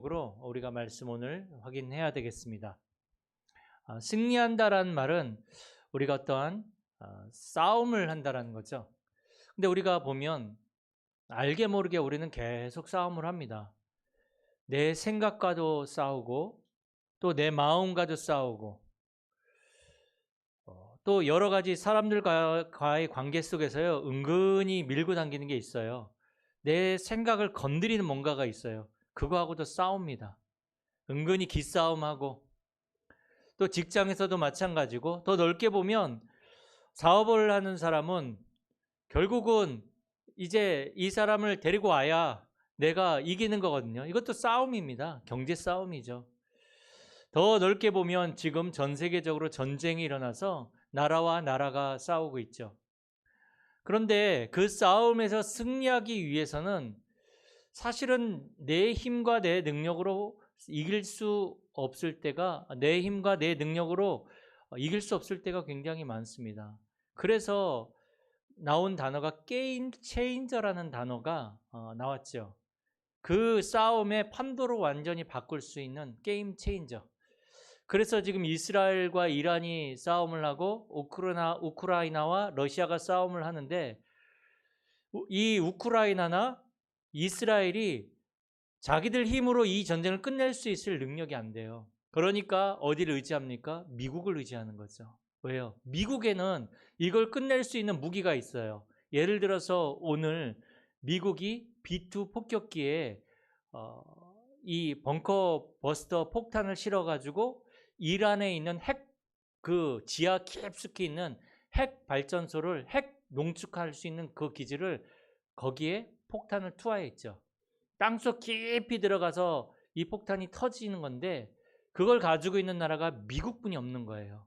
제목으로 우리가 말씀 오늘 확인해야 되겠습니다. 승리한다라는 말은 우리가 어떠한 싸움을 한다라는 거죠. 근데 우리가 보면 알게 모르게 우리는 계속 싸움을 합니다. 내 생각과도 싸우고 또 내 마음과도 싸우고 또 여러 가지 사람들과의 관계 속에서요, 은근히 밀고 당기는 게 있어요. 내 생각을 건드리는 뭔가가 있어요. 그거하고도 싸웁니다. 은근히 기싸움하고, 또 직장에서도 마찬가지고, 더 넓게 보면 사업을 하는 사람은 결국은 이제 이 사람을 데리고 와야 내가 이기는 거거든요. 이것도 싸움입니다. 경제 싸움이죠. 더 넓게 보면 지금 전 세계적으로 전쟁이 일어나서 나라와 나라가 싸우고 있죠. 그런데 그 싸움에서 승리하기 위해서는 사실은 내 힘과 내 능력으로 이길 수 없을 때가, 내 힘과 내 능력으로 이길 수 없을 때가 굉장히 많습니다. 그래서 나온 단어가 게임 체인저라는 단어가 나왔죠. 그 싸움의 판도를 완전히 바꿀 수 있는 게임 체인저. 그래서 지금 이스라엘과 이란이 싸움을 하고 우크라이나와 러시아가 싸움을 하는데, 이 우크라이나나 이스라엘이 자기들 힘으로 이 전쟁을 끝낼 수 있을 능력이 안 돼요. 그러니까 어디를 의지합니까? 미국을 의지하는 거죠. 왜요? 미국에는 이걸 끝낼 수 있는 무기가 있어요. 예를 들어서 오늘 미국이 B2 폭격기에 이 벙커 버스터 폭탄을 실어가지고 이란에 있는 그 지하 깊숙이 있는 핵 발전소를 농축할 수 있는 그 기지를, 거기에 폭탄을 투하했죠. 땅속 깊이 들어가서 이 폭탄이 터지는 건데, 그걸 가지고 있는 나라가 미국뿐이 없는 거예요.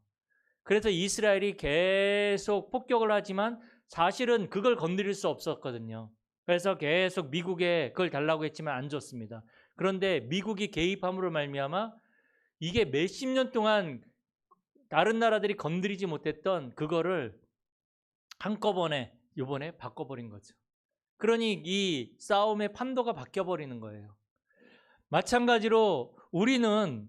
그래서 이스라엘이 계속 폭격을 하지만 사실은 그걸 건드릴 수 없었거든요. 그래서 계속 미국에 그걸 달라고 했지만 안 줬습니다. 그런데 미국이 개입함으로 말미암아 이게 몇십 년 동안 다른 나라들이 건드리지 못했던 그거를 한꺼번에 이번에 바꿔버린 거죠. 그러니 이 싸움의 판도가 바뀌어버리는 거예요. 마찬가지로 우리는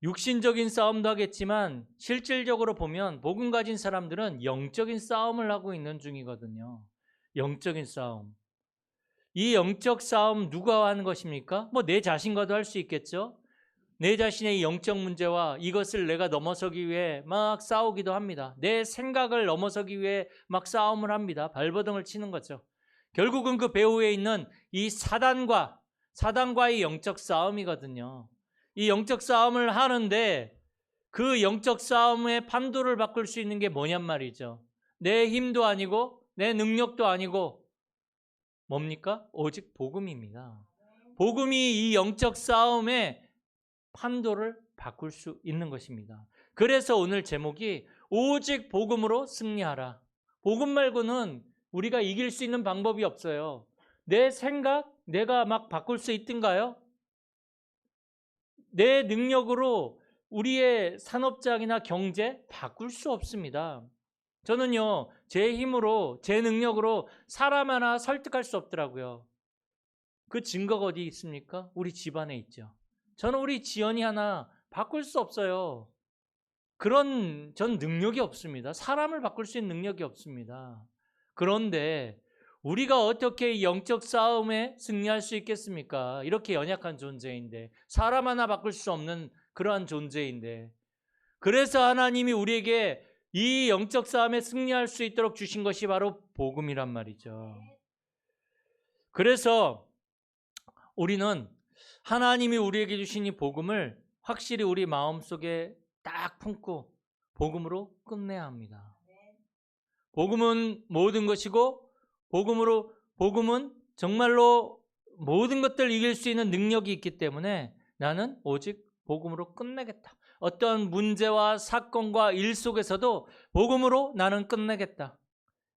육신적인 싸움도 하겠지만 실질적으로 보면 복음 가진 사람들은 영적인 싸움을 하고 있는 중이거든요. 영적인 싸움. 이 영적 싸움 누가 하는 것입니까? 내 자신과도 할 수 있겠죠. 내 자신의 영적 문제와 이것을 내가 넘어서기 위해 막 싸우기도 합니다. 내 생각을 넘어서기 위해 막 싸움을 합니다. 발버둥을 치는 거죠. 결국은 그 배후에 있는 이 사단과의 영적 싸움이거든요. 이 영적 싸움을 하는데 그 영적 싸움의 판도를 바꿀 수 있는 게 뭐냔 말이죠. 내 힘도 아니고 내 능력도 아니고 뭡니까? 오직 복음입니다. 복음이 이 영적 싸움의 판도를 바꿀 수 있는 것입니다. 그래서 오늘 제목이 오직 복음으로 승리하라. 복음 말고는 우리가 이길 수 있는 방법이 없어요. 내 생각, 내가 막 바꿀 수 있든가요? 내 능력으로 우리의 산업장이나 경제 바꿀 수 없습니다. 저는요, 제 힘으로, 제 능력으로 사람 하나 설득할 수 없더라고요. 그 증거가 어디 있습니까? 우리 집안에 있죠. 저는 우리 지연이 하나 바꿀 수 없어요. 전 능력이 없습니다. 사람을 바꿀 수 있는 능력이 없습니다. 그런데 우리가 어떻게 영적 싸움에 승리할 수 있겠습니까? 이렇게 연약한 존재인데, 사람 하나 바꿀 수 없는 그러한 존재인데, 그래서 하나님이 우리에게 이 영적 싸움에 승리할 수 있도록 주신 것이 바로 복음이란 말이죠. 그래서 우리는 하나님이 우리에게 주신 이 복음을 확실히 우리 마음속에 딱 품고 복음으로 끝내야 합니다. 복음은 모든 것이고, 복음은 정말로 모든 것들을 이길 수 있는 능력이 있기 때문에 나는 오직 복음으로 끝내겠다. 어떤 문제와 사건과 일 속에서도 복음으로 나는 끝내겠다.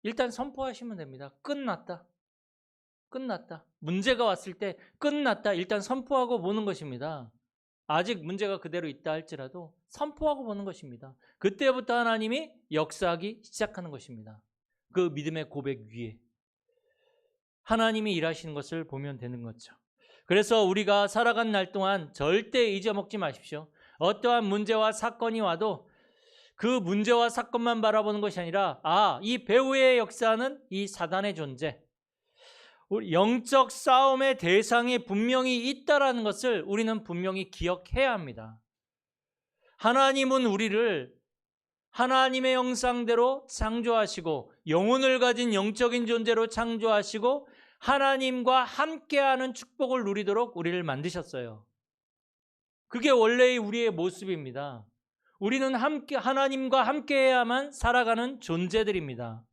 일단 선포하시면 됩니다. 끝났다. 문제가 왔을 때 끝났다. 일단 선포하고 보는 것입니다. 아직 문제가 그대로 있다 할지라도 선포하고 보는 것입니다. 그때부터 하나님이 역사하기 시작하는 것입니다. 그 믿음의 고백 위에 하나님이 일하시는 것을 보면 되는 거죠. 그래서 우리가 살아간 날 동안 절대 잊어먹지 마십시오. 어떠한 문제와 사건이 와도 그 문제와 사건만 바라보는 것이 아니라 이 배후의 역사는 이 사단의 존재, 우리 영적 싸움의 대상이 분명히 있다라는 것을 우리는 분명히 기억해야 합니다. 하나님은 우리를 하나님의 형상대로 창조하시고 영혼을 가진 영적인 존재로 창조하시고 하나님과 함께하는 축복을 누리도록 우리를 만드셨어요. 그게 원래의 우리의 모습입니다. 우리는 하나님과 함께해야만 살아가는 존재들입니다.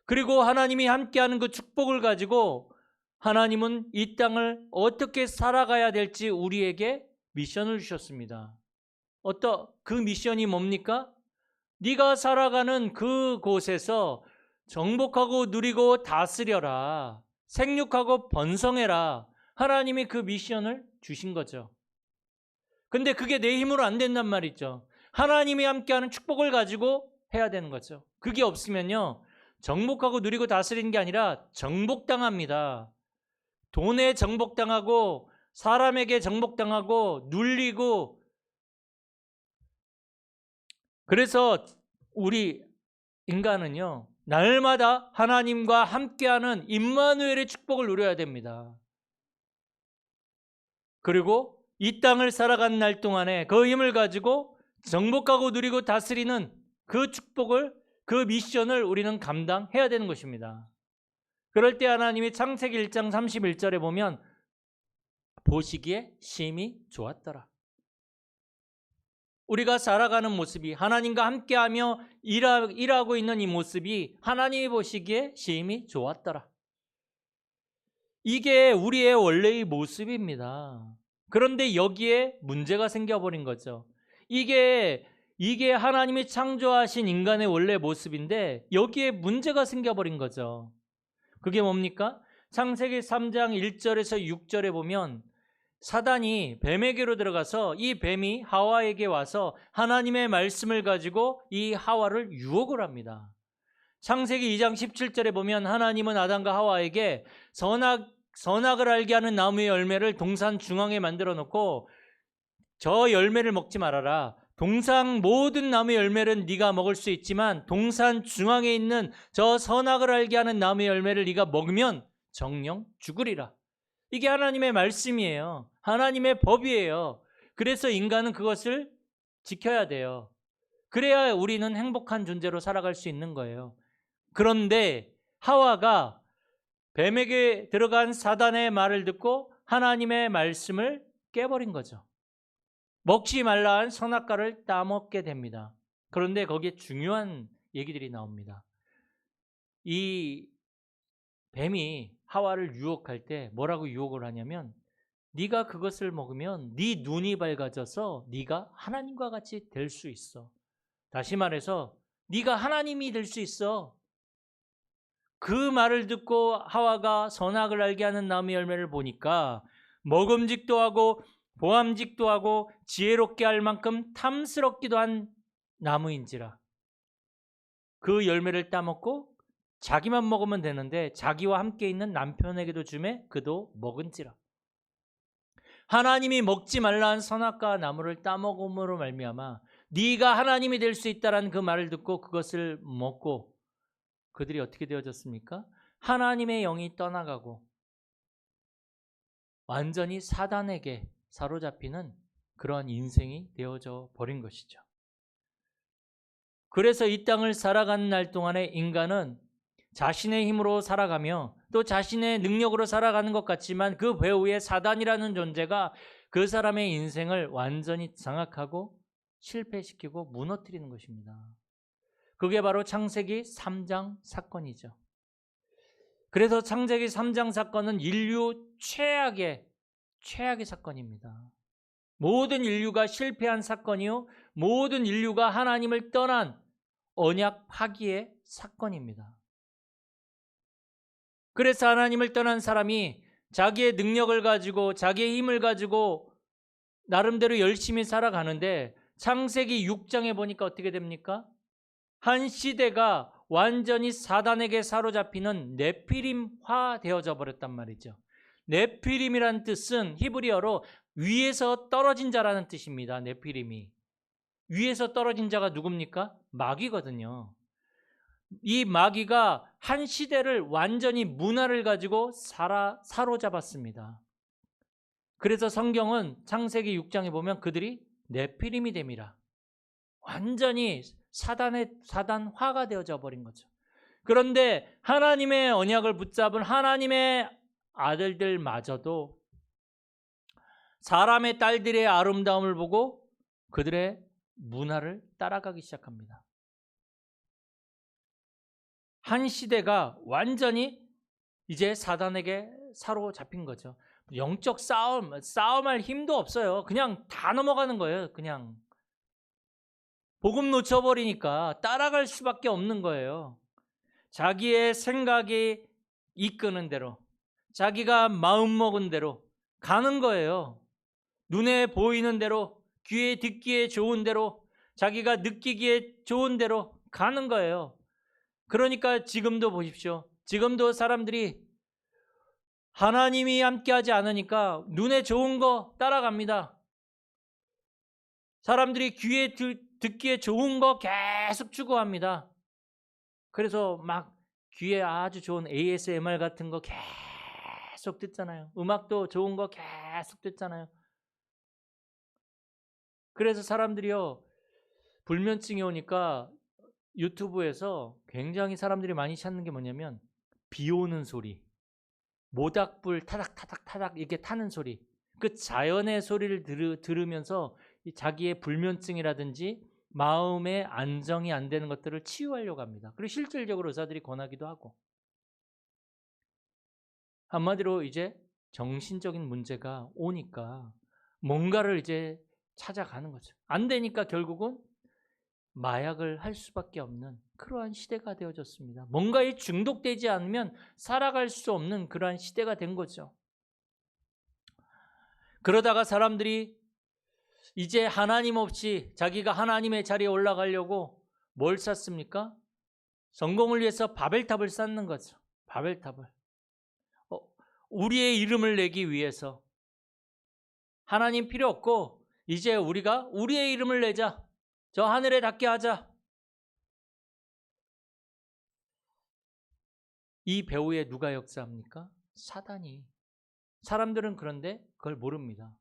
그리고 하나님이 함께하는 그 축복을 가지고 하나님은 이 땅을 어떻게 살아가야 될지 우리에게 미션을 주셨습니다. 그 미션이 뭡니까? 네가 살아가는 그곳에서 정복하고 누리고 다스려라. 생육하고 번성해라. 하나님이 그 미션을 주신 거죠. 근데 그게 내 힘으로 안 된단 말이죠. 하나님이 함께하는 축복을 가지고 해야 되는 거죠. 그게 없으면요, 정복하고 누리고 다스리는 게 아니라 정복당합니다. 돈에 정복당하고 사람에게 정복당하고 눌리고. 그래서 우리 인간은요, 날마다 하나님과 함께하는 임마누엘의 축복을 누려야 됩니다. 그리고 이 땅을 살아간 날 동안에 그 힘을 가지고 정복하고 누리고 다스리는 그 축복을, 그 미션을 우리는 감당해야 되는 것입니다. 그럴 때 하나님이 창세기 1장 31절에 보면 보시기에 심히 좋았더라. 우리가 살아가는 모습이, 하나님과 함께하며 일하고 있는 이 모습이 하나님이 보시기에 심히 좋았더라. 이게 우리의 원래의 모습입니다. 그런데 여기에 문제가 생겨버린 거죠. 이게 하나님이 창조하신 인간의 원래 모습인데 여기에 문제가 생겨버린 거죠. 그게 뭡니까? 창세기 3장 1절에서 6절에 보면 사단이 뱀에게로 들어가서 이 뱀이 하와에게 와서 하나님의 말씀을 가지고 이 하와를 유혹을 합니다. 창세기 2장 17절에 보면 하나님은 아담과 하와에게 선악을 알게 하는 나무의 열매를 동산 중앙에 만들어 놓고 저 열매를 먹지 말아라. 동산 모든 나무의 열매는 네가 먹을 수 있지만 동산 중앙에 있는 저 선악을 알게 하는 나무의 열매를 네가 먹으면 정령 죽으리라. 이게 하나님의 말씀이에요. 하나님의 법이에요. 그래서 인간은 그것을 지켜야 돼요. 그래야 우리는 행복한 존재로 살아갈 수 있는 거예요. 그런데 하와가 뱀에게 들어간 사단의 말을 듣고 하나님의 말씀을 깨버린 거죠. 먹지 말라 한 선악과를 따먹게 됩니다. 그런데 거기에 중요한 얘기들이 나옵니다. 이 뱀이 하와를 유혹할 때 뭐라고 유혹을 하냐면 네가 그것을 먹으면 네 눈이 밝아져서 네가 하나님과 같이 될 수 있어. 다시 말해서 네가 하나님이 될 수 있어. 그 말을 듣고 하와가 선악을 알게 하는 나무의 열매를 보니까 먹음직도 하고 보암직도 하고 지혜롭게 할 만큼 탐스럽기도 한 나무인지라. 그 열매를 따먹고 자기만 먹으면 되는데 자기와 함께 있는 남편에게도 주매 그도 먹은지라. 하나님이 먹지 말라는 선악과 나무를 따먹음으로 말미암아 네가 하나님이 될 수 있다라는 그 말을 듣고 그것을 먹고 그들이 어떻게 되어졌습니까? 하나님의 영이 떠나가고 완전히 사단에게 사로잡히는 그러한 인생이 되어져 버린 것이죠. 그래서 이 땅을 살아가는 날 동안에 인간은 자신의 힘으로 살아가며 또 자신의 능력으로 살아가는 것 같지만 그 배후에 사단이라는 존재가 그 사람의 인생을 완전히 장악하고 실패시키고 무너뜨리는 것입니다. 그게 바로 창세기 3장 사건이죠. 그래서 창세기 3장 사건은 인류 최악의 사건입니다. 모든 인류가 실패한 사건이요, 모든 인류가 하나님을 떠난 언약 파기의 사건입니다. 그래서 하나님을 떠난 사람이 자기의 능력을 가지고 자기의 힘을 가지고 나름대로 열심히 살아가는데 창세기 6장에 보니까 어떻게 됩니까? 한 시대가 완전히 사단에게 사로잡히는 네피림화 되어져 버렸단 말이죠. 네피림이라는 뜻은 히브리어로 위에서 떨어진 자라는 뜻입니다. 네피림이. 위에서 떨어진 자가 누굽니까? 마귀거든요. 이 마귀가 한 시대를 완전히 문화를 가지고 사로잡았습니다. 그래서 성경은 창세기 6장에 보면 그들이 네피림이 됨이라. 완전히 사단화가 되어져 버린 거죠. 그런데 하나님의 언약을 붙잡은 하나님의 아들들마저도 사람의 딸들의 아름다움을 보고 그들의 문화를 따라가기 시작합니다. 한 시대가 완전히 이제 사단에게 사로잡힌 거죠. 영적 싸움할 힘도 없어요. 그냥 다 넘어가는 거예요. 그냥 복음 놓쳐버리니까 따라갈 수밖에 없는 거예요. 자기의 생각이 이끄는 대로, 자기가 마음먹은 대로 가는 거예요. 눈에 보이는 대로, 귀에 듣기에 좋은 대로, 자기가 느끼기에 좋은 대로 가는 거예요. 그러니까 지금도 보십시오. 지금도 사람들이 하나님이 함께하지 않으니까 눈에 좋은 거 따라갑니다. 사람들이 귀에 듣기에 좋은 거 계속 추구합니다. 그래서 막 귀에 아주 좋은 ASMR 같은 거 계속 듣잖아요. 음악도 좋은 거 계속 듣잖아요. 그래서 사람들이요, 불면증이 오니까 유튜브에서 굉장히 사람들이 많이 찾는 게 뭐냐면 비 오는 소리, 모닥불 타닥타닥타닥 이렇게 타는 소리, 그 자연의 소리를 들으면서 자기의 불면증이라든지 마음의 안정이 안 되는 것들을 치유하려고 합니다. 그리고 실질적으로 의사들이 권하기도 하고. 한마디로 이제 정신적인 문제가 오니까 뭔가를 이제 찾아가는 거죠. 안 되니까 결국은 마약을 할 수밖에 없는 그러한 시대가 되어졌습니다. 뭔가에 중독되지 않으면 살아갈 수 없는 그러한 시대가 된 거죠. 그러다가 사람들이 이제 하나님 없이 자기가 하나님의 자리에 올라가려고 뭘 쌓습니까? 성공을 위해서 바벨탑을 쌓는 거죠. 바벨탑을. 우리의 이름을 내기 위해서. 하나님 필요 없고 이제 우리가 우리의 이름을 내자. 저 하늘에 닿게 하자. 이 배후에 누가 역사합니까? 사단이. 사람들은 그런데 그걸 모릅니다.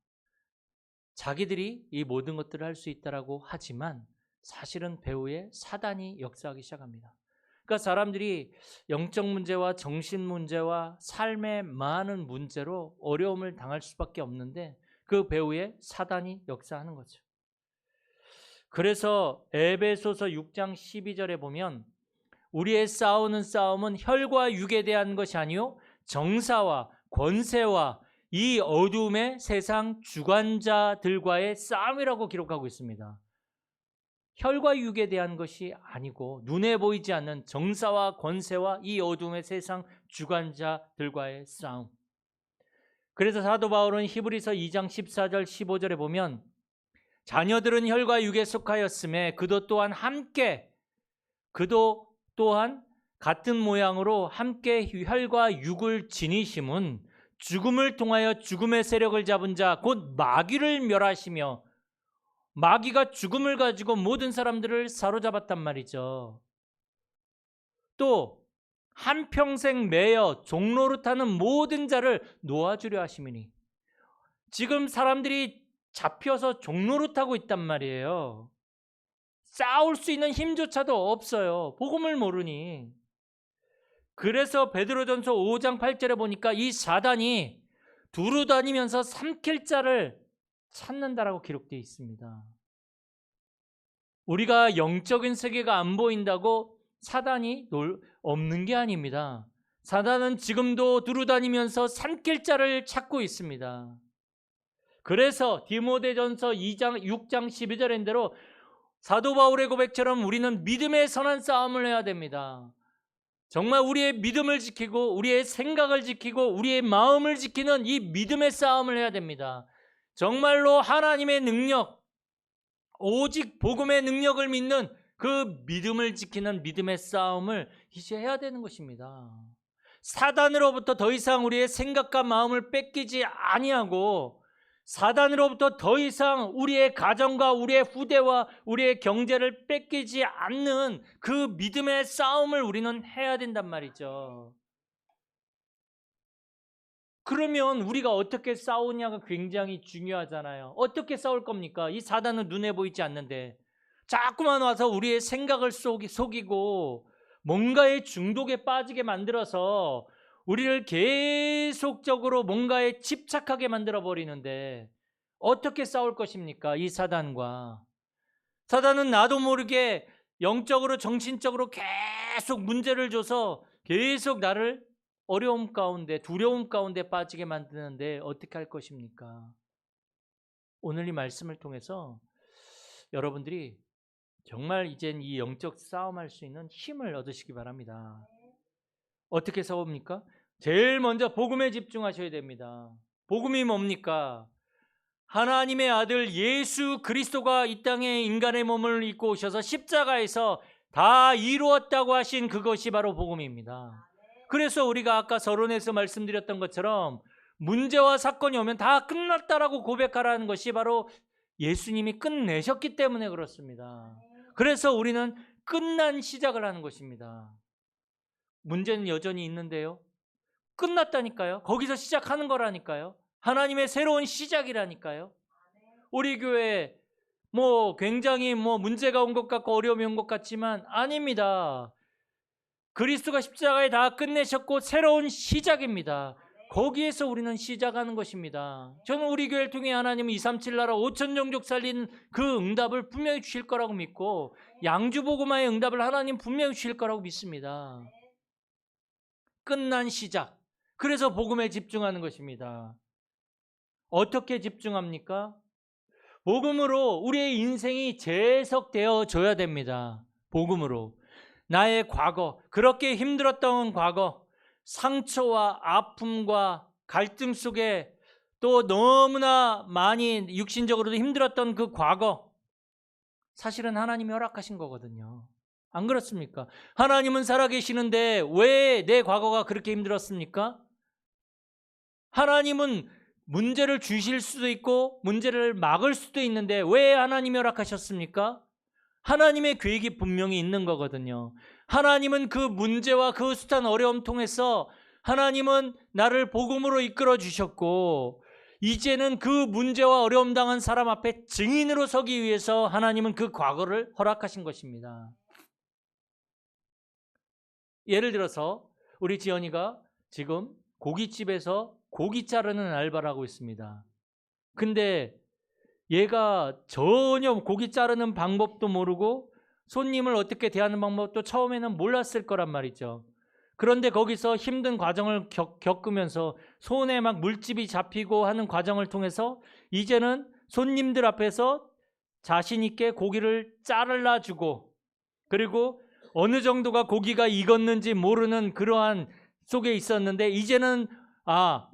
자기들이 이 모든 것들을 할 수 있다라고 하지만 사실은 배후에 사단이 역사하기 시작합니다. 그러니까 사람들이 영적 문제와 정신 문제와 삶의 많은 문제로 어려움을 당할 수밖에 없는데 그 배후에 사단이 역사하는 거죠. 그래서 에베소서 6장 12절에 보면 우리의 싸우는 싸움은 혈과 육에 대한 것이 아니요 정사와 권세와 이 어둠의 세상 주관자들과의 싸움이라고 기록하고 있습니다. 혈과 육에 대한 것이 아니고 눈에 보이지 않는 정사와 권세와 이 어둠의 세상 주관자들과의 싸움. 그래서 사도 바울은 히브리서 2장 14절 15절에 보면 자녀들은 혈과 육에 속하였음에 그도 또한 같은 모양으로 함께 혈과 육을 지니심은 죽음을 통하여 죽음의 세력을 잡은 자 곧 마귀를 멸하시며 마귀가 죽음을 가지고 모든 사람들을 사로잡았단 말이죠. 또 한평생 매여 종노릇하는 모든 자를 놓아주려 하심이니 지금 사람들이 잡혀서 종노릇하고 있단 말이에요. 싸울 수 있는 힘조차도 없어요. 복음을 모르니. 그래서 베드로전서 5장 8절에 보니까 이 사단이 두루 다니면서 삼킬 자를 찾는다라고 기록되어 있습니다. 우리가 영적인 세계가 안 보인다고 사단이 없는 게 아닙니다. 사단은 지금도 두루 다니면서 삼킬 자를 찾고 있습니다. 그래서 디모데전서 6장 12절인 대로 사도 바울의 고백처럼 우리는 믿음의 선한 싸움을 해야 됩니다. 정말 우리의 믿음을 지키고 우리의 생각을 지키고 우리의 마음을 지키는 이 믿음의 싸움을 해야 됩니다. 정말로 하나님의 능력, 오직 복음의 능력을 믿는 그 믿음을 지키는 믿음의 싸움을 이제 해야 되는 것입니다. 사단으로부터 더 이상 우리의 생각과 마음을 뺏기지 아니하고 사단으로부터 더 이상 우리의 가정과 우리의 후대와 우리의 경제를 뺏기지 않는 그 믿음의 싸움을 우리는 해야 된단 말이죠. 그러면 우리가 어떻게 싸우냐가 굉장히 중요하잖아요. 어떻게 싸울 겁니까? 이 사단은 눈에 보이지 않는데 자꾸만 와서 우리의 생각을 속이고 뭔가의 중독에 빠지게 만들어서 우리를 계속적으로 뭔가에 집착하게 만들어 버리는데 어떻게 싸울 것입니까? 이 사단과. 사단은 나도 모르게 영적으로 정신적으로 계속 문제를 줘서 계속 나를 어려움 가운데 두려움 가운데 빠지게 만드는데 어떻게 할 것입니까? 오늘 이 말씀을 통해서 여러분들이 정말 이젠 이 영적 싸움할 수 있는 힘을 얻으시기 바랍니다. 어떻게 싸웁니까? 제일 먼저 복음에 집중하셔야 됩니다. 복음이 뭡니까? 하나님의 아들 예수 그리스도가 이 땅에 인간의 몸을 입고 오셔서 십자가에서 다 이루었다고 하신 그것이 바로 복음입니다. 그래서 우리가 아까 서론에서 말씀드렸던 것처럼 문제와 사건이 오면 다 끝났다라고 고백하라는 것이 바로 예수님이 끝내셨기 때문에 그렇습니다. 그래서 우리는 끝난 시작을 하는 것입니다. 문제는 여전히 있는데요. 끝났다니까요. 거기서 시작하는 거라니까요. 하나님의 새로운 시작이라니까요. 우리 교회 굉장히 문제가 온 것 같고 어려움이 온 것 같지만 아닙니다. 그리스도가 십자가에 다 끝내셨고 새로운 시작입니다. 거기에서 우리는 시작하는 것입니다. 저는 우리 교회를 통해 하나님은 237 나라 5천 종족 살리는 그 응답을 분명히 주실 거라고 믿고 양주복음화의 응답을 하나님 분명히 주실 거라고 믿습니다. 끝난 시작. 그래서 복음에 집중하는 것입니다. 어떻게 집중합니까? 복음으로 우리의 인생이 재해석되어 줘야 됩니다. 복음으로. 나의 과거, 그렇게 힘들었던 과거, 상처와 아픔과 갈등 속에 또 너무나 많이 육신적으로도 힘들었던 그 과거, 사실은 하나님이 허락하신 거거든요. 안 그렇습니까? 하나님은 살아계시는데 왜 내 과거가 그렇게 힘들었습니까? 하나님은 문제를 주실 수도 있고 문제를 막을 수도 있는데 왜 하나님이 허락하셨습니까? 하나님의 계획이 분명히 있는 거거든요. 하나님은 그 문제와 그 숱한 어려움 통해서 하나님은 나를 복음으로 이끌어 주셨고 이제는 그 문제와 어려움 당한 사람 앞에 증인으로 서기 위해서 하나님은 그 과거를 허락하신 것입니다. 예를 들어서 우리 지연이가 지금 고깃집에서 고기 자르는 알바를 하고 있습니다. 근데 얘가 전혀 고기 자르는 방법도 모르고 손님을 어떻게 대하는 방법도 처음에는 몰랐을 거란 말이죠. 그런데 거기서 힘든 과정을 겪으면서 손에 막 물집이 잡히고 하는 과정을 통해서 이제는 손님들 앞에서 자신 있게 고기를 잘라주고 그리고 어느 정도가 고기가 익었는지 모르는 그러한 속에 있었는데 이제는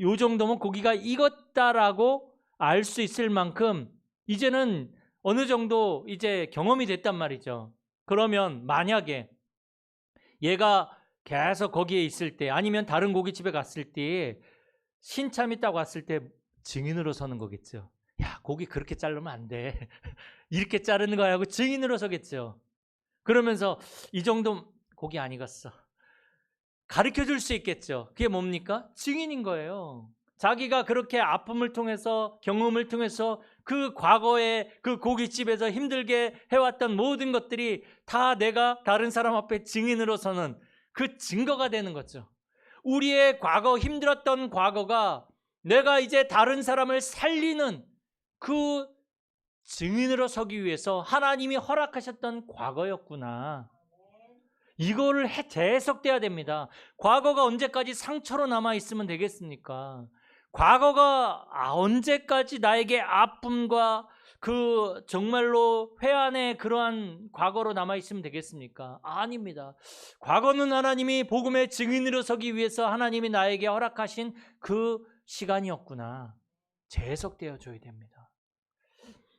요 정도면 고기가 익었다라고 알 수 있을 만큼 이제는 어느 정도 이제 경험이 됐단 말이죠. 그러면 만약에 얘가 계속 거기에 있을 때 아니면 다른 고깃집에 갔을 때 신참이 딱 왔을 때 증인으로 서는 거겠죠. 야, 고기 그렇게 자르면 안 돼. 이렇게 자르는 거야 하고 증인으로 서겠죠. 그러면서 이 정도 고기 안 익었어. 가르쳐 줄 수 있겠죠. 그게 뭡니까? 증인인 거예요. 자기가 그렇게 아픔을 통해서 경험을 통해서 그 과거에 그 고깃집에서 힘들게 해왔던 모든 것들이 다 내가 다른 사람 앞에 증인으로 서는 그 증거가 되는 거죠. 우리의 과거 힘들었던 과거가 내가 이제 다른 사람을 살리는 그 증인으로 서기 위해서 하나님이 허락하셨던 과거였구나. 이거를 재해석돼야 됩니다. 과거가 언제까지 상처로 남아있으면 되겠습니까? 과거가 언제까지 나에게 아픔과 그 정말로 회한의 그러한 과거로 남아있으면 되겠습니까? 아닙니다. 과거는 하나님이 복음의 증인으로 서기 위해서 하나님이 나에게 허락하신 그 시간이었구나. 재해석되어 줘야 됩니다.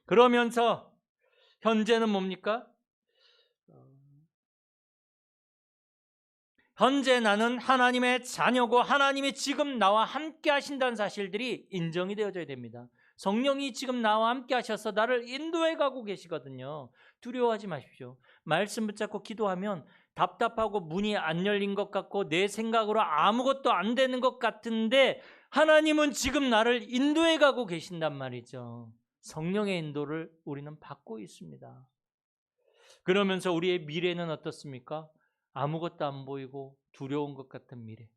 그러면서 현재는 뭡니까? 현재 나는 하나님의 자녀고 하나님이 지금 나와 함께 하신다는 사실들이 인정이 되어져야 됩니다. 성령이 지금 나와 함께 하셔서 나를 인도해 가고 계시거든요. 두려워하지 마십시오. 말씀 붙잡고 기도하면 답답하고 문이 안 열린 것 같고 내 생각으로 아무것도 안 되는 것 같은데 하나님은 지금 나를 인도해 가고 계신단 말이죠. 성령의 인도를 우리는 받고 있습니다. 그러면서 우리의 미래는 어떻습니까? 아무것도 안 보이고 두려운 것 같은 미래.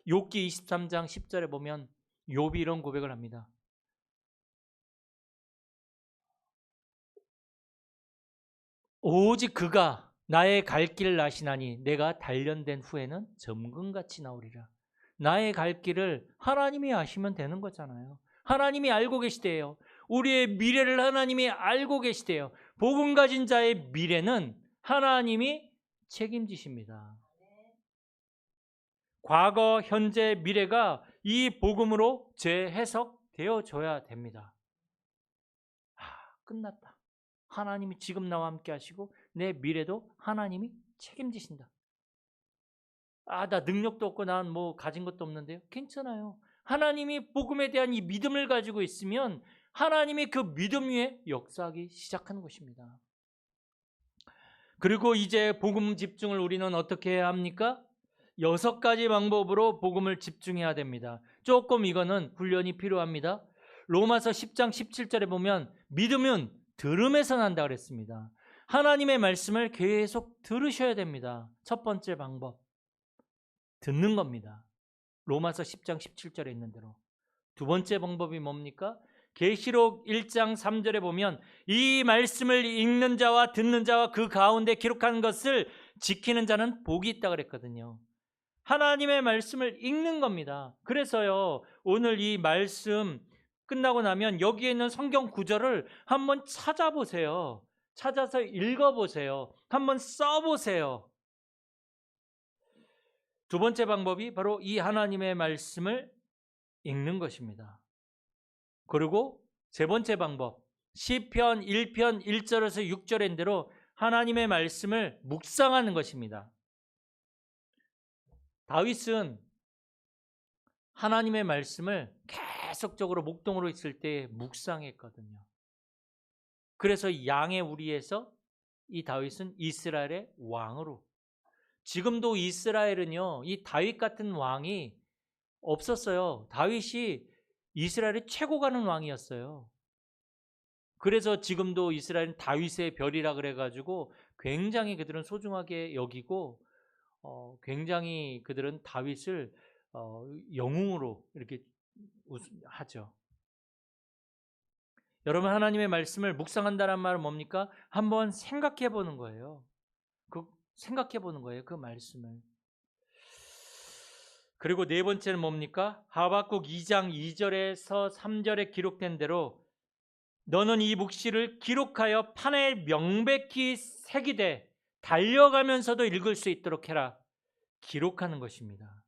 욥기 23장 10절에 보면 욥이 이런 고백을 합니다. 오직 그가 나의 갈 길을 아시나니 내가 단련된 후에는 점금같이 나오리라. 나의 갈 길을 하나님이 아시면 되는 거잖아요. 하나님이 알고 계시대요. 우리의 미래를 하나님이 알고 계시대요. 복음 가진 자의 미래는 하나님이 책임지십니다. 과거, 현재, 미래가 이 복음으로 재해석되어져야 됩니다. 끝났다. 하나님이 지금 나와 함께 하시고 내 미래도 하나님이 책임지신다. 나 능력도 없고 난 뭐 가진 것도 없는데요. 괜찮아요. 하나님이 복음에 대한 이 믿음을 가지고 있으면 하나님이 그 믿음 위에 역사하기 시작하는 것입니다. 그리고 이제 복음 집중을 우리는 어떻게 해야 합니까? 6가지 방법으로 복음을 집중해야 됩니다. 조금 이거는 훈련이 필요합니다. 로마서 10장 17절에 보면 믿음은 들음에서 난다 그랬습니다. 하나님의 말씀을 계속 들으셔야 됩니다. 첫 번째 방법, 듣는 겁니다. 로마서 10장 17절에 있는 대로. 두 번째 방법이 뭡니까? 계시록 1장 3절에 보면 이 말씀을 읽는 자와 듣는 자와 그 가운데 기록한 것을 지키는 자는 복이 있다 그랬거든요. 하나님의 말씀을 읽는 겁니다. 그래서요, 오늘 이 말씀 끝나고 나면 여기에 있는 성경 구절을 한번 찾아보세요. 찾아서 읽어보세요. 한번 써보세요. 두 번째 방법이 바로 이 하나님의 말씀을 읽는 것입니다. 그리고 세 번째 방법, 시편 1편 1절에서 6절인 대로 하나님의 말씀을 묵상하는 것입니다. 다윗은 하나님의 말씀을 계속적으로 목동으로 있을 때 묵상했거든요. 그래서 양의 우리에서 이 다윗은 이스라엘의 왕으로, 지금도 이스라엘은요, 이 다윗 같은 왕이 없었어요. 다윗이 이스라엘의 최고 가는 왕이었어요. 그래서 지금도 이스라엘은 다윗의 별이라 그래가지고 굉장히 그들은 소중하게 여기고 굉장히 그들은 다윗을 영웅으로 이렇게 하죠. 여러분, 하나님의 말씀을 묵상한다는 말은 뭡니까? 한번 생각해 보는 거예요. 생각해 보는 거예요. 그 말씀을. 그리고 네 번째는 뭡니까? 하박국 2장 2절에서 3절에 기록된 대로 너는 이 묵시를 기록하여 판에 명백히 새기되 달려가면서도 읽을 수 있도록 해라. 기록하는 것입니다.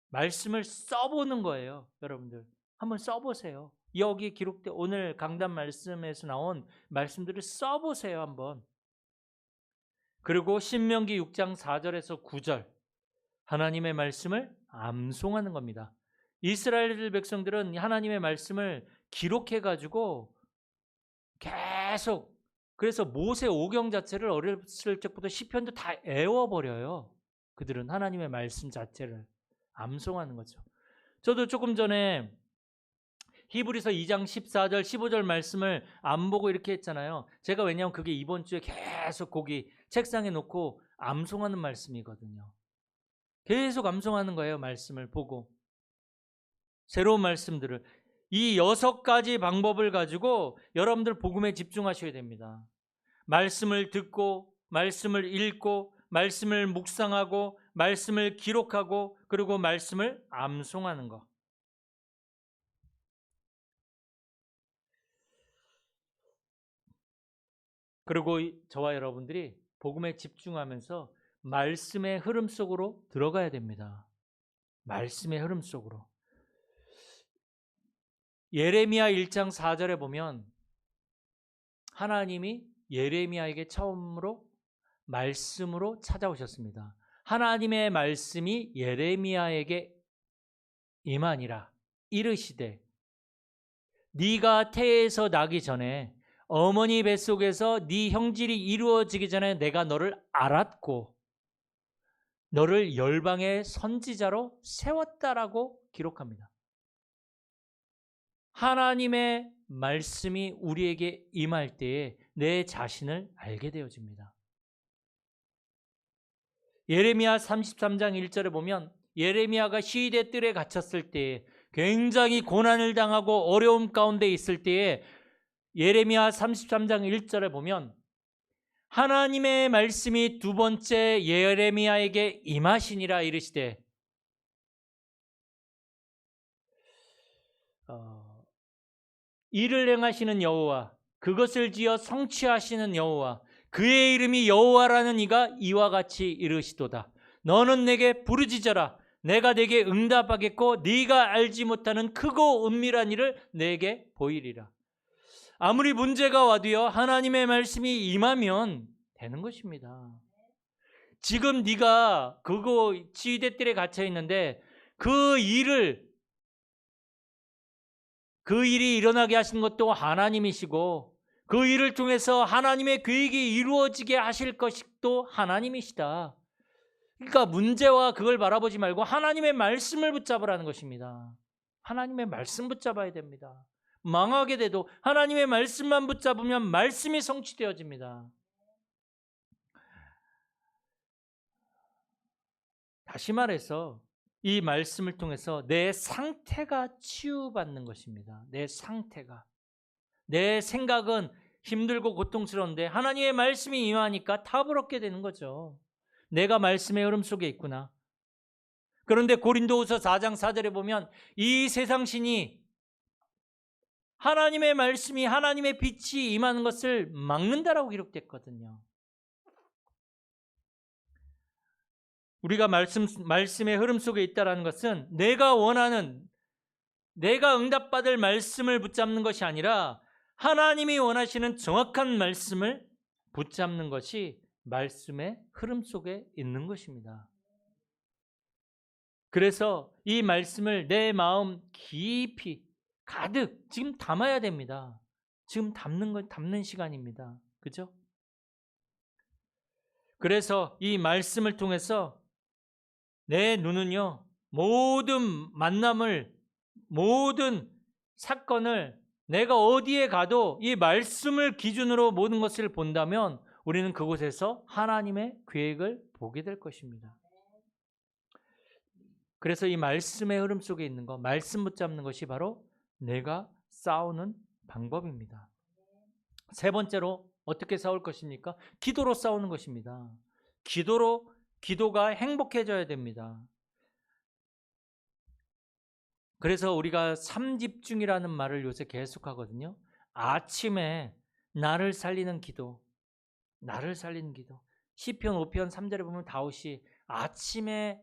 말씀을 써보는 거예요. 여러분들 한번 써보세요. 여기 기록된 오늘 강단 말씀에서 나온 말씀들을 써보세요. 한번. 그리고 신명기 6장 4절에서 9절 하나님의 말씀을 암송하는 겁니다. 이스라엘 백성들은 하나님의 말씀을 기록해가지고 계속, 그래서 모세 오경 자체를 어렸을 적부터 시편도 다 애워버려요. 그들은 하나님의 말씀 자체를 암송하는 거죠. 저도 조금 전에 히브리서 2장 14절 15절 말씀을 안 보고 이렇게 했잖아요. 제가 왜냐하면 그게 이번 주에 계속 거기 책상에 놓고 암송하는 말씀이거든요. 계속 암송하는 거예요. 말씀을 보고 새로운 말씀들을, 이 6가지 방법을 가지고 여러분들 복음에 집중하셔야 됩니다. 말씀을 듣고 말씀을 읽고 말씀을 묵상하고 말씀을 기록하고 그리고 말씀을 암송하는 것. 그리고 저와 여러분들이 복음에 집중하면서 말씀의 흐름 속으로 들어가야 됩니다. 말씀의 흐름 속으로. 예레미야 1장 4절에 보면 하나님이 예레미야에게 처음으로 말씀으로 찾아오셨습니다. 하나님의 말씀이 예레미야에게 임하니라. 이르시되 네가 태에서 나기 전에 어머니 뱃속에서 네 형질이 이루어지기 전에 내가 너를 알았고 너를 열방의 선지자로 세웠다라고 기록합니다. 하나님의 말씀이 우리에게 임할 때에 내 자신을 알게 되어집니다. 예레미야 33장 1절에 보면 예레미야가 시대 뜰에 갇혔을 때에 굉장히 고난을 당하고 어려움 가운데 있을 때에 예레미야 33장 1절에 보면 하나님의 말씀이 두 번째 예레미야에게 임하시니라 이르시되 이를 행하시는 여호와 그것을 지어 성취하시는 여호와 그의 이름이 여호와라는 이가 이와 같이 이르시도다. 너는 내게 부르짖어라. 내가 내게 응답하겠고 네가 알지 못하는 크고 은밀한 일을 내게 보이리라. 아무리 문제가 와도요 하나님의 말씀이 임하면 되는 것입니다. 지금 네가 그거 지휘대뜰에 갇혀 있는데 그 일이 일어나게 하신 것도 하나님이시고 그 일을 통해서 하나님의 계획이 이루어지게 하실 것도 하나님이시다. 그러니까 문제와 그걸 바라보지 말고 하나님의 말씀을 붙잡으라는 것입니다. 하나님의 말씀 붙잡아야 됩니다. 망하게 돼도 하나님의 말씀만 붙잡으면 말씀이 성취되어집니다. 다시 말해서 이 말씀을 통해서 내 상태가 치유받는 것입니다. 내 상태가. 내 생각은 힘들고 고통스러운데 하나님의 말씀이 임하니까 답을 얻게 되는 거죠. 내가 말씀의 흐름 속에 있구나. 그런데 고린도후서 4장 4절에 보면 이 세상 신이 하나님의 말씀이 하나님의 빛이 임하는 것을 막는다라고 기록됐거든요. 우리가 말씀의 흐름 속에 있다는 것은 내가 원하는 내가 응답받을 말씀을 붙잡는 것이 아니라 하나님이 원하시는 정확한 말씀을 붙잡는 것이 말씀의 흐름 속에 있는 것입니다. 그래서 이 말씀을 내 마음 깊이 가득 지금 담아야 됩니다. 지금 담는 시간입니다. 그죠? 그래서 이 말씀을 통해서 내 눈은요, 모든 만남을, 모든 사건을 내가 어디에 가도 이 말씀을 기준으로 모든 것을 본다면 우리는 그곳에서 하나님의 계획을 보게 될 것입니다. 그래서 이 말씀의 흐름 속에 있는 것, 말씀 붙잡는 것이 바로 내가 싸우는 방법입니다. 세 번째로 어떻게 싸울 것입니까? 기도로 싸우는 것입니다. 기도가 행복해져야 됩니다. 그래서 우리가 삼집중이라는 말을 요새 계속 하거든요. 아침에 나를 살리는 기도. 시편 5편 3절에 보면 다윗이 아침에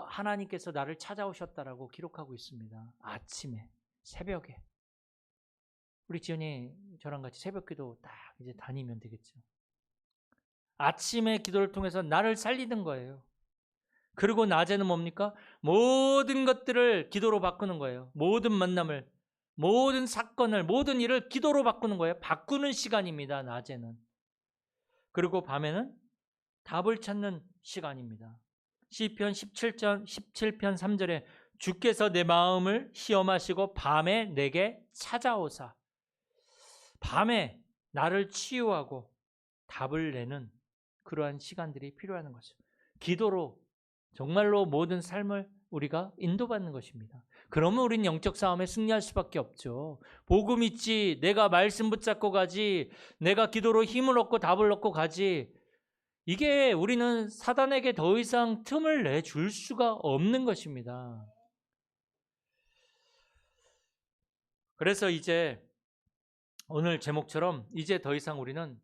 하나님께서 나를 찾아오셨다라고 기록하고 있습니다. 아침에, 새벽에. 우리 지연이 저랑 같이 새벽기도 딱 이제 다니면 되겠죠. 아침에 기도를 통해서 나를 살리는 거예요. 그리고 낮에는 뭡니까? 모든 것들을 기도로 바꾸는 거예요. 모든 만남을, 모든 사건을, 모든 일을 기도로 바꾸는 거예요. 바꾸는 시간입니다. 낮에는. 그리고 밤에는 답을 찾는 시간입니다. 시편 17편 3절에 주께서 내 마음을 시험하시고 밤에 내게 찾아오사. 밤에 나를 치유하고 답을 내는 그러한 시간들이 필요한 거죠. 기도로 정말로 모든 삶을 우리가 인도받는 것입니다. 그러면 우리는 영적 싸움에 승리할 수밖에 없죠. 복음 있지, 내가 말씀 붙잡고 가지, 내가 기도로 힘을 얻고 답을 얻고 가지. 이게 우리는 사단에게 더 이상 틈을 내줄 수가 없는 것입니다. 그래서 이제 오늘 제목처럼 이제 더 이상 우리는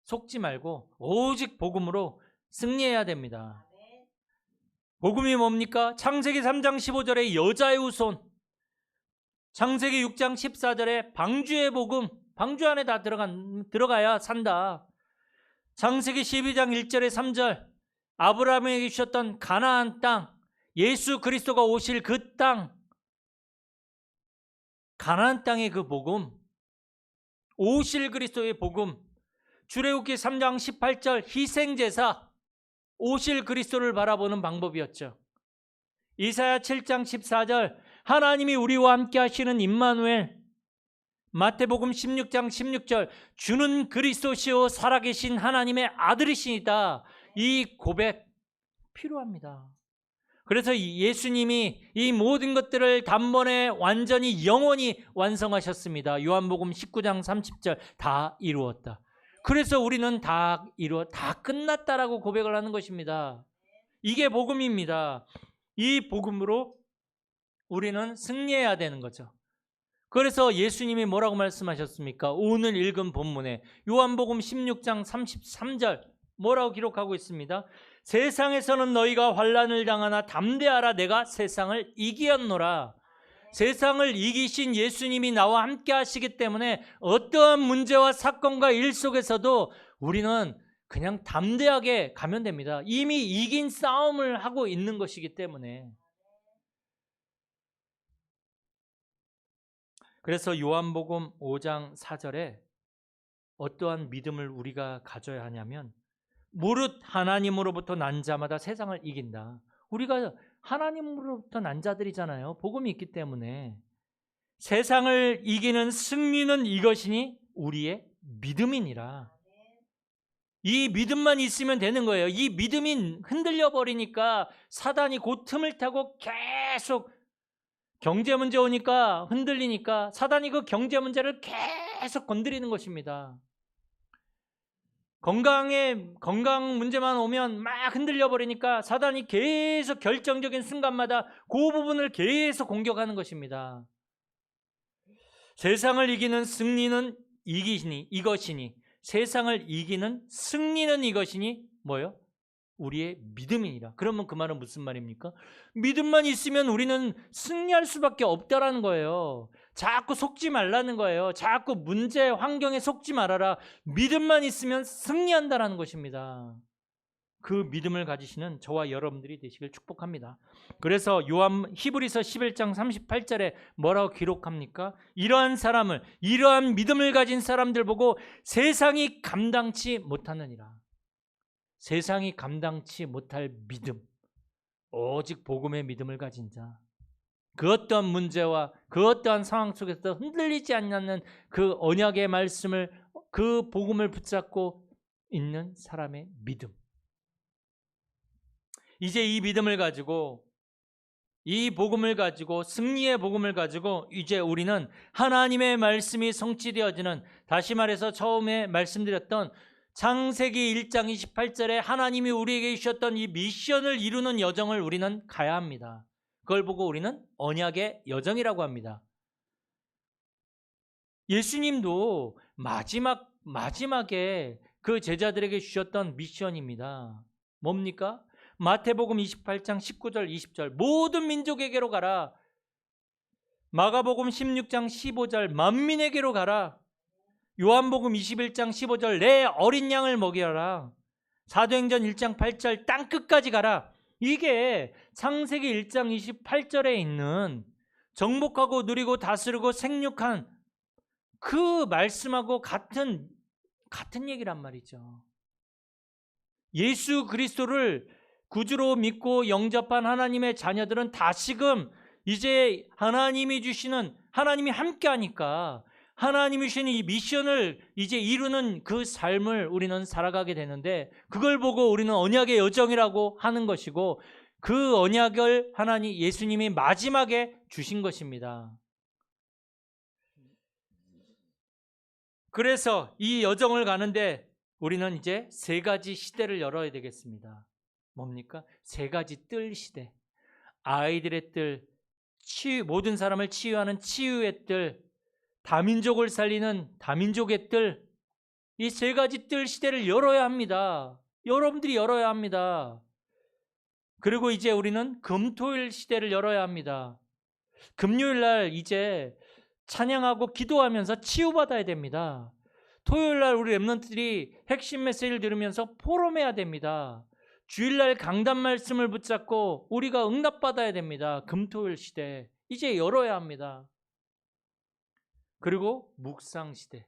속지 말고 오직 복음으로 승리해야 됩니다. 복음이 뭡니까? 창세기 3장 15절에 여자의 후손, 창세기 6장 14절에 방주의 복음, 방주 안에 다 들어가야 산다. 창세기 12장 1절에 3절, 아브라함에게 주셨던 가나안 땅, 예수 그리스도가 오실 그 땅, 가나안 땅의 그 복음, 오실 그리스도의 복음, 출애굽기 3장 18절 희생제사, 오실 그리스도를 바라보는 방법이었죠. 이사야 7장 14절 하나님이 우리와 함께 하시는 임마누엘, 마태복음 16장 16절 주는 그리스도시요 살아계신 하나님의 아들이시니다. 이 고백 필요합니다. 그래서 예수님이 이 모든 것들을 단번에 완전히 영원히 완성하셨습니다. 요한복음 19장 30절 다 이루었다. 그래서 우리는 다 끝났다라고 고백을 하는 것입니다. 이게 복음입니다. 이 복음으로 우리는 승리해야 되는 거죠. 그래서 예수님이 뭐라고 말씀하셨습니까? 오늘 읽은 본문에 요한복음 16장 33절 뭐라고 기록하고 있습니다? 세상에서는 너희가 환난을 당하나 담대하라, 내가 세상을 이기었노라. 세상을 이기신 예수님이 나와 함께 하시기 때문에 어떠한 문제와 사건과 일 속에서도 우리는 그냥 담대하게 가면 됩니다. 이미 이긴 싸움을 하고 있는 것이기 때문에. 그래서 요한복음 5장 4절에 어떠한 믿음을 우리가 가져야 하냐면 무릇 하나님으로부터 난 자마다 세상을 이긴다. 우리가 하나님으로부터 난 자들이잖아요. 복음이 있기 때문에. 세상을 이기는 승리는 이것이니 우리의 믿음이니라. 이 믿음만 있으면 되는 거예요. 이 믿음이 흔들려 버리니까 사단이 그 틈을 타고 계속 경제 문제 오니까 흔들리니까 사단이 그 경제 문제를 계속 건드리는 것입니다. 건강 문제만 오면 막 흔들려 버리니까 사단이 계속 결정적인 순간마다 그 부분을 계속 공격하는 것입니다. 세상을 이기는 승리는 이것이니 세상을 이기는 승리는 이것이니 뭐요? 우리의 믿음이니라. 그러면 그 말은 무슨 말입니까? 믿음만 있으면 우리는 승리할 수밖에 없다라는 거예요. 자꾸 속지 말라는 거예요. 자꾸 문제, 환경에 속지 말아라. 믿음만 있으면 승리한다라는 것입니다. 그 믿음을 가지시는 저와 여러분들이 되시길 축복합니다. 그래서 히브리서 11장 38절에 뭐라고 기록합니까? 이러한 믿음을 가진 사람들 보고 세상이 감당치 못하느니라. 세상이 감당치 못할 믿음, 오직 복음의 믿음을 가진 자, 그 어떠한 문제와 그 어떠한 상황 속에서 흔들리지 않는 그 언약의 말씀을, 그 복음을 붙잡고 있는 사람의 믿음. 이제 이 믿음을 가지고, 이 복음을 가지고, 승리의 복음을 가지고 이제 우리는 하나님의 말씀이 성취되어지는, 다시 말해서 처음에 말씀드렸던 창세기 1장 28절에 하나님이 우리에게 주셨던 이 미션을 이루는 여정을 우리는 가야 합니다. 그걸 보고 우리는 언약의 여정이라고 합니다. 예수님도 마지막에 그 제자들에게 주셨던 미션입니다. 뭡니까? 마태복음 28장 19절 20절 모든 민족에게로 가라. 마가복음 16장 15절 만민에게로 가라. 요한복음 21장 15절 내 어린 양을 먹여라. 사도행전 1장 8절 땅끝까지 가라. 이게 창세기 1장 28절에 있는 정복하고 누리고 다스리고 생육한 그 말씀하고 같은 얘기란 말이죠. 예수 그리스도를 구주로 믿고 영접한 하나님의 자녀들은 다시금 이제 하나님이 함께 하니까 하나님이 주신 이 미션을 이제 이루는 그 삶을 우리는 살아가게 되는데, 그걸 보고 우리는 언약의 여정이라고 하는 것이고, 그 언약을 예수님이 마지막에 주신 것입니다. 그래서 이 여정을 가는데 우리는 이제 세 가지 시대를 열어야 되겠습니다. 뭡니까? 세 가지 뜰 시대. 아이들의 뜰, 모든 사람을 치유하는 치유의 뜰, 다민족을 살리는 다민족의 뜰, 이 세 가지 뜰 시대를 열어야 합니다. 여러분들이 열어야 합니다. 그리고 이제 우리는 금토일 시대를 열어야 합니다. 금요일 날 이제 찬양하고 기도하면서 치유받아야 됩니다. 토요일 날 우리 랩런트들이 핵심 메시지를 들으면서 포럼해야 됩니다. 주일날 강단 말씀을 붙잡고 우리가 응답받아야 됩니다. 금토일 시대 이제 열어야 합니다. 그리고 묵상 시대.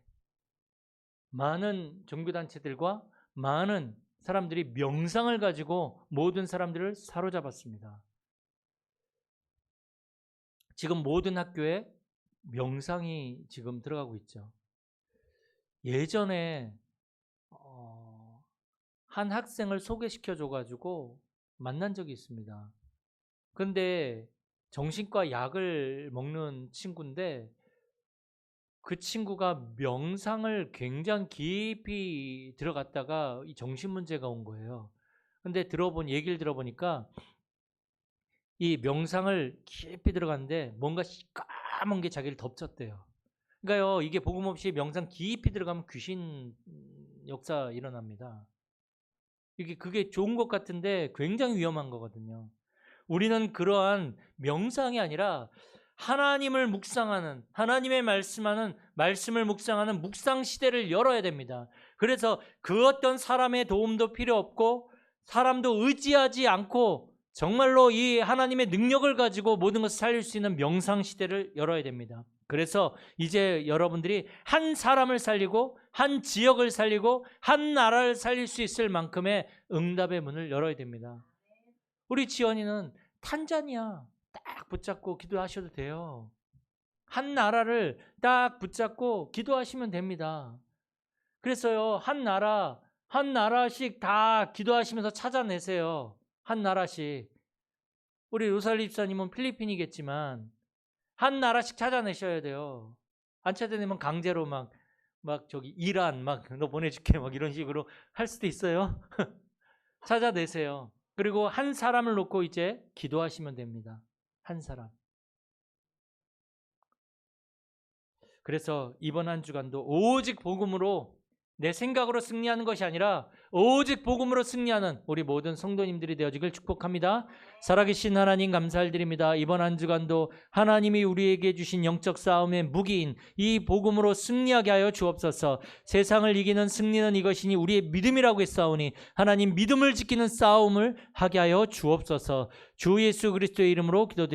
많은 종교단체들과 많은 사람들이 명상을 가지고 모든 사람들을 사로잡았습니다. 지금 모든 학교에 명상이 지금 들어가고 있죠. 예전에 한 학생을 소개시켜줘가지고 만난 적이 있습니다. 근데 정신과 약을 먹는 친구인데 그 친구가 명상을 굉장히 깊이 들어갔다가 이 정신 문제가 온 거예요. 근데 얘기를 들어보니까 이 명상을 깊이 들어갔는데 뭔가 까만 게 자기를 덮쳤대요. 그러니까요, 이게 복음 없이 명상 깊이 들어가면 귀신 역사 일어납니다. 그게 좋은 것 같은데 굉장히 위험한 거거든요. 우리는 그러한 명상이 아니라 하나님을 묵상하는, 하나님의 말씀을 묵상하는 묵상 시대를 열어야 됩니다. 그래서 그 어떤 사람의 도움도 필요 없고 사람도 의지하지 않고 정말로 이 하나님의 능력을 가지고 모든 것을 살릴 수 있는 명상 시대를 열어야 됩니다. 그래서 이제 여러분들이 한 사람을 살리고 한 지역을 살리고 한 나라를 살릴 수 있을 만큼의 응답의 문을 열어야 됩니다. 우리 지연이는 탄자니아 딱 붙잡고 기도하셔도 돼요. 한 나라를 딱 붙잡고 기도하시면 됩니다. 그래서요, 한 나라씩 다 기도하시면서 찾아내세요. 한 나라씩. 우리 로살리 집사님은 필리핀이겠지만 한 나라씩 찾아내셔야 돼요. 안 찾아내면 강제로 막 저기 이란 너 보내줄게 이런 식으로 할 수도 있어요. 찾아내세요. 그리고 한 사람을 놓고 이제 기도하시면 됩니다. 한 사람. 그래서 이번 한 주간도 오직 복음으로 내 생각으로 승리하는 것이 아니라 오직 복음으로 승리하는 우리 모든 성도님들이 되어지길 축복합니다. 살아계신 하나님 감사드립니다. 이번 한 주간도 하나님이 우리에게 주신 영적 싸움의 무기인 이 복음으로 승리하게 하여 주옵소서. 세상을 이기는 승리는 이것이니 우리의 믿음이라고 했사오니 하나님 믿음을 지키는 싸움을 하게 하여 주옵소서. 주 예수 그리스도의 이름으로 기도드립니다.